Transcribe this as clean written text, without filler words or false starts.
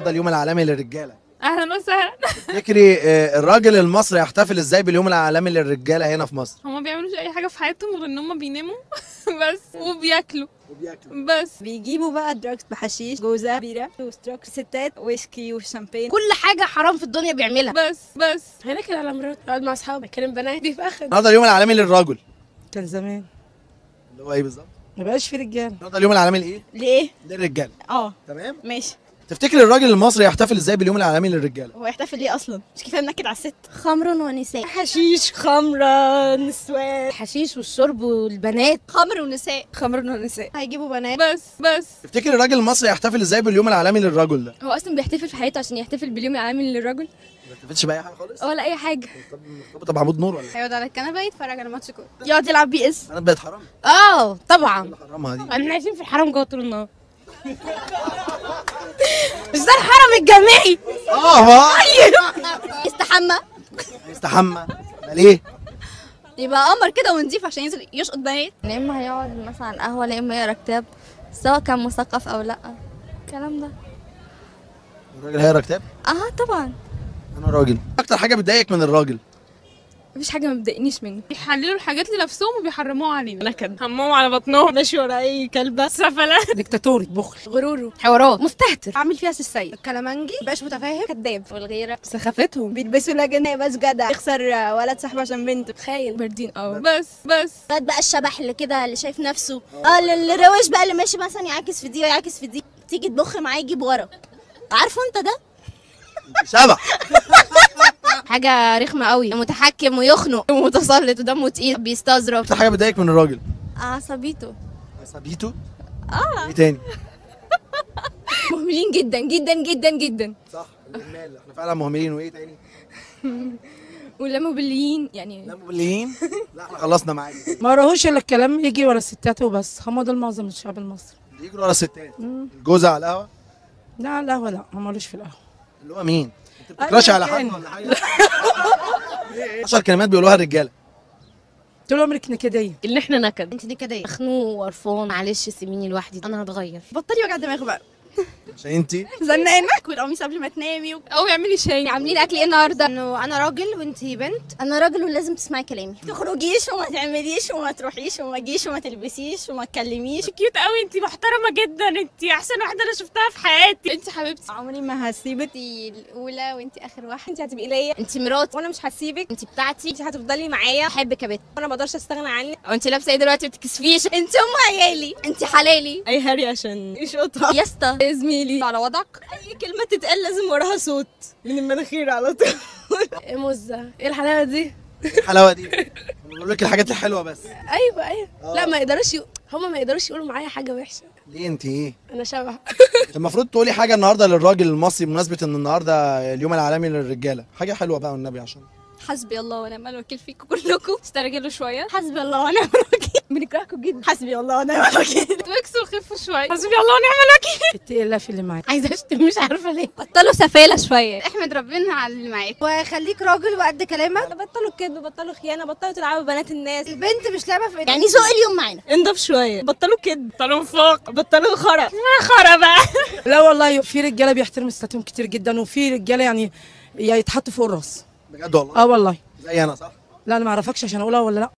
النهارده اليوم العالمي للرجاله. اهلا وسهلا. تفتكري الراجل المصري يحتفل ازاي باليوم العالمي للرجاله هنا في مصر؟ هما بيعملوش اي حاجه في حياتهم غير ان هما بيناموا بس وبياكلوا بس. بيجيبوا بقى دراجز بحشيش، جوزة، بيرة وستروك، ستات ويسكي وشامبين، كل حاجه حرام في الدنيا بيعملها. بس هناك على مرات اقعد مع اصحابي اكلم بنات بيبقى اخد. النهارده اليوم العالمي للرجل كان زمان اللي هو ايه بالظبط؟ ما بقاش في رجاله. النهارده اليوم العالمي لايه؟ ليه؟ للرجاله. تمام؟ ماشي. تفتكري الراجل المصري يحتفل ازاي باليوم العالمي للرجاله؟ هو يحتفل ليه اصلا؟ مش كفايه منكد على الست؟ خمر ونساء. حشيش، خمرة، نسوان، الحشيش والشرب والبنات. خمر ونساء، خمر ونساء. هيجيبوا بنات. بس تفتكري الراجل المصري يحتفل ازاي باليوم العالمي للرجل ده؟ هو اصلا بيحتفل في حياته عشان يحتفل باليوم العالمي للرجل ما بيحتفلش باي حاجه خالص؟ ولا اي حاجه. مرتبطه بعمود نور ولا ايه؟ هيقعد على الكنبه يتفرج على ماتش كوره. يقعد يلعب بي اس. انا بقت حرام؟ طبعا. اللي حرمها دي؟ احنا عايشين في الحرام جوه طول النهار. مش ده الحرم الجامعي؟ يستحمى، يستحمى. ليه؟ يبقى قمر كده ونضيف عشان ينزل يشقط بنات. يا اما هيقعد مثلا قهوه يا اما يقرا كتاب سواء كان مثقف او لا. الكلام ده الراجل هيقرا كتاب؟ طبعا. انا راجل. اكتر حاجه بتضايقك من الراجل؟ مفيش حاجه ما بتضايقنيش منه. بيحللوا الحاجات لنفسهم وبيحرموها علينا. نكد، همهم على بطنهم، ماشي ورا اي كلبه، سفله، ديكتاتوري، بخل، غروره، حوارات، مستهتر، عامل فيها السيد، الكلامنجي، مبقاش متفاهم، كداب، والغيره، سخافتهم، بيلبسوا لجنة بس جدع، يخسر ولد صاحبه عشان بنته. خاين، باردين. بس بقى الشبح اللي كده اللي شايف نفسه. اللي روش بقى اللي ماشي مثلا يعاكس في دي ويعاكس في دي، تيجي تبخ معاه يجيب ورا. عارفه انت ده؟ شبح. حاجه رخمه قوي، متحكم ويخنق ومتسلط ودمه تقيل بيستظرف. اكتر حاجه بتضايقك من الراجل؟ عصبيته. عصبيته؟ ايه تاني؟ مهملين جدا جدا جدا جدا. صح، الاهمال، احنا فعلا مهملين. وايه تاني؟ ولاموبليين يعني. لا مبليين؟ لا احنا خلصنا معاك. ما وراهوش الا الكلام يجي ورا الستات وبس. هم دول معظم الشعب المصري. يجروا ورا الستات. الجوزة على القهوه؟ لا على القهوه لا، هم مالوش في القهوه. اللي هو مين؟ انت بتكراشي على حد ولا حاجه؟ 10 كلمات بيقولوها الرجاله. طول عمرك نكديه. اللي احنا نكد. انت نكديه، مخنوق وقرفان. معلش سيبيني لوحدي، انا هتغير. بطلي وجع دماغ بقى. عشان انتي زنقناك والقميص قبل ما تنامي او يعملي شاي. عاملين اكل ايه النهارده؟ انه انا راجل وانتي بنت. انا راجل ولازم تسمعي كلامي. تخرجيش وما تعمليش وما تروحيش وما تجيش وما تلبسيش وما تكلميش. كيوت قوي، انتي محترمه جدا، انتي احسن واحده انا شفتها في حياتي. انتي حبيبتي، عمري ما هسيبك. انتي الاولى وانتي اخر واحده. انت هتبقي ليا، انتي مراتي وانا مش هسيبك. انتي بتاعتي. انت هتفضلي معايا، بحبك يا بت. وانا ما اقدرش استغنى عنك. وانتي لابسه ايه دلوقتي؟ ما بتتكسفيش. انت ام عيالي، انتي حلالي. اي هاري عشان يشقطها. يا اسطى يا زميلي على وضعك. اي كلمه تتقال لازم وراها صوت من المناخير على طول. ايه مزه؟ ايه الحلاوه دي؟ الحلاوه دي؟ بقول لك الحاجات الحلوه بس. ايوه. لا ما يقدروش هما ما يقدروش يقولوا معايا حاجه وحشه. ليه انتي ايه؟ انا شبح. المفروض تقولي حاجه النهارده للراجل المصري بمناسبه ان النهارده اليوم العالمي للرجاله، حاجه حلوه بقى والنبي عشان حسبي الله ونعم الوكيل فيكم كلكم. استرجلوا شويه، حسبي الله ونعم الوكيل. بنكرهكم جدا. حسبي الله ونعم الوكيل. توكسوا وخفوا شويه. حسبي الله ونعم الوكيل. اتقي الله في اللي معاك. عايزه اشتم مش عارفه ليه. بطلوا سفاله شويه. احمد ربنا على اللي معاك وخليك راجل وقد كلامك. بطلوا الكذب، بطلوا خيانه، بطلوا تلعبوا بنات الناس. البنت مش لعبه في يعني ذوق اليوم معانا. انضف شويه. بطلوا كذب، طالما فوق بطلوا خرا. خرا بقى. لا والله في رجاله بيحترموا ستاتهم كتير جدا، وفي رجاله يعني يتحطوا فوق الراس. بجد والله؟ والله. زي انا صح؟ لا انا ما اعرفكش عشان اقولها ولا لا.